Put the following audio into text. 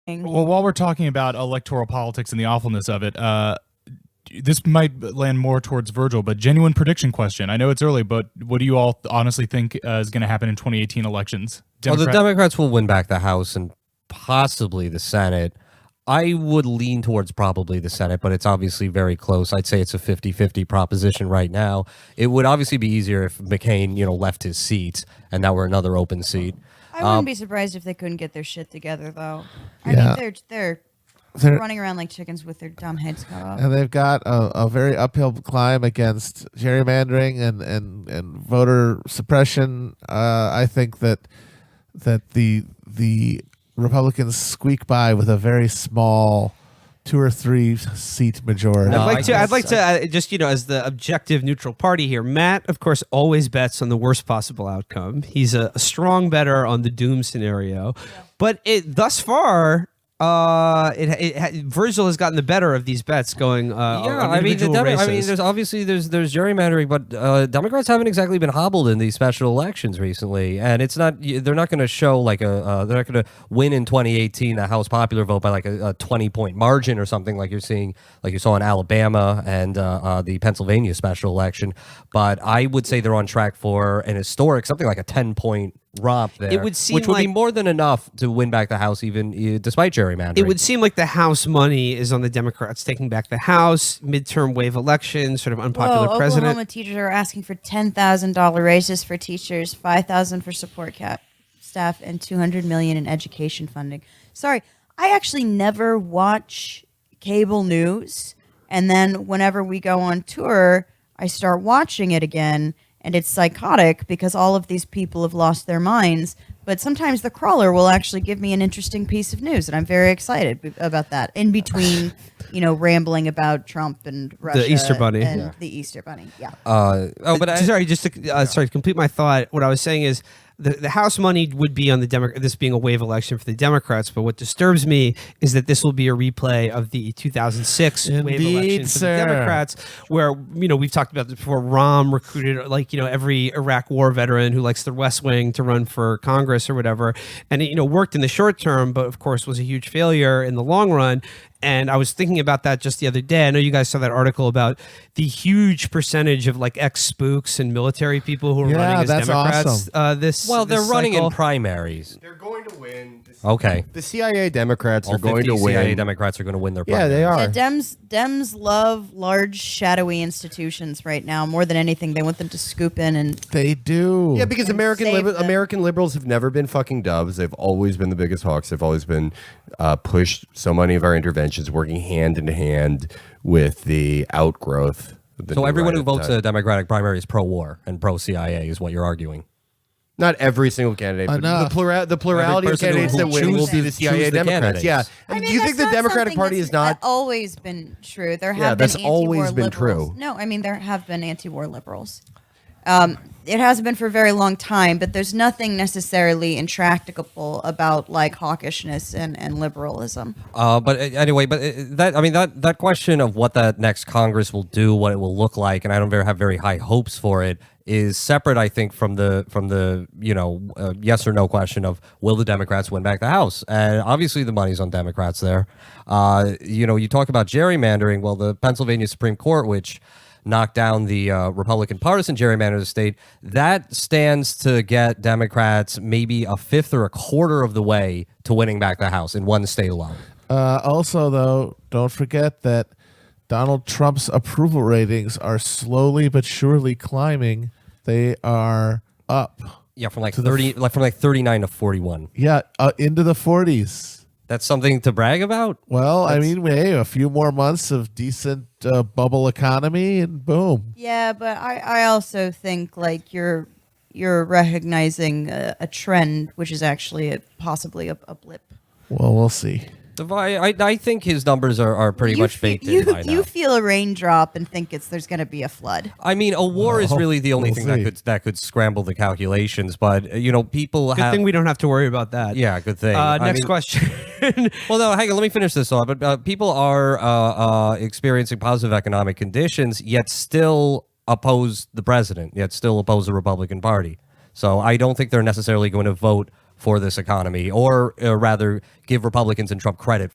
Well, while we're talking about electoral politics and the awfulness of it, this might land more towards Virgil, but genuine prediction question. I know it's early, but what do you all honestly think is going to happen in 2018 elections? Well, the Democrats will win back the House and possibly the Senate. I would lean towards probably the Senate, but it's obviously very close. I'd say it's a 50-50 proposition right now. It would obviously be easier if McCain, left his seat and now we're another open seat. I wouldn't be surprised if they couldn't get their shit together, though. I mean, they're running around like chickens with their dumb heads cut off. And they've got a very uphill climb against gerrymandering and voter suppression. I think that the Republicans squeak by with a very small 2 or 3 seat majority. No, I'd like to just as the objective neutral party here. Matt, of course, always bets on the worst possible outcome. He's a strong bettor on the doom scenario, but thus far. Virgil has gotten the better of these bets going. There's obviously there's gerrymandering, but Democrats haven't exactly been hobbled in these special elections recently, and it's not. They're not going to show like they're not going to win in 2018 the House popular vote by like a 20-point margin or something like you saw in Alabama and the Pennsylvania special election. But I would say they're on track for an historic something like a 10-point romp there. It would seem which would be more than enough to win back the House, even despite gerrymandering. It would seem like the House money is on the Democrats taking back the House, midterm wave elections, sort of unpopular president. Oklahoma teachers are asking for $10,000 raises for teachers, $5,000 for support staff, and $200 million in education funding. Sorry, I actually never watch cable news, and then whenever we go on tour, I start watching it again. And it's psychotic because all of these people have lost their minds. But sometimes the crawler will actually give me an interesting piece of news, and I'm very excited about that. In between, rambling about Trump and Russia, the Easter Bunny, and the Easter Bunny. Yeah. To complete my thought, what I was saying is the House money would be on the Democrat. This being a wave election for the Democrats, but what disturbs me is that this will be a replay of the 2006 wave election for the Democrats, where we've talked about this before. Rahm recruited every Iraq War veteran who likes the West Wing to run for Congress or whatever, and it worked in the short term, but of course was a huge failure in the long run. And I was thinking about that just the other day. I know you guys saw that article about the huge percentage of ex-spooks and military people who are running as Democrats. Awesome. They're running in primaries. They're going to win. Okay. The CIA Democrats are going to win. CIA Democrats are going to win their primaries. Yeah, they are. Yeah, Dems love large, shadowy institutions right now more than anything. They want them to scoop in and they do. Yeah, because American liberals have never been fucking doves. They've always been the biggest hawks. They've always been pushed so many of our interventions working hand in hand with the outgrowth. So everyone who votes a Democratic primary is pro-war and pro-CIA is what you're arguing. Not every single candidate, but the plurality of candidates that win will be the CIA Democrats. Yeah. I mean, do you think the Democratic Party is not always been true? There have been that's always been liberals. true. No, I mean there have been anti-war liberals. It hasn't been for a very long time, but there's nothing necessarily intractable about hawkishness and liberalism. But anyway, that question of what that next Congress will do, what it will look like, and I don't have very high hopes for it, is separate, I think, from the yes or no question of will the Democrats win back the House? And obviously the money's on Democrats there. You talk about gerrymandering. Well, the Pennsylvania Supreme Court, which knocked down the Republican partisan gerrymander of the state, that stands to get Democrats maybe a fifth or a quarter of the way to winning back the House in one state alone. Also, though, don't forget that Donald Trump's approval ratings are slowly but surely climbing. They are up. Yeah, from 39 to 41. Yeah, into the 40s. That's something to brag about? Well, hey, a few more months of decent bubble economy and boom. Yeah, but I also think you're recognizing a trend, which is actually possibly a blip. Well, we'll see. I think his numbers are pretty much baked in by now. You feel a raindrop and think there's going to be a flood. I mean, a war is really the only thing that could scramble the calculations. But people good thing we don't have to worry about that. Yeah, good thing. Next question. Well, no, hang on. Let me finish this off. But people are experiencing positive economic conditions, yet still oppose the president, yet still oppose the Republican Party. So I don't think they're necessarily going to vote for this economy, or rather give Republicans and Trump credit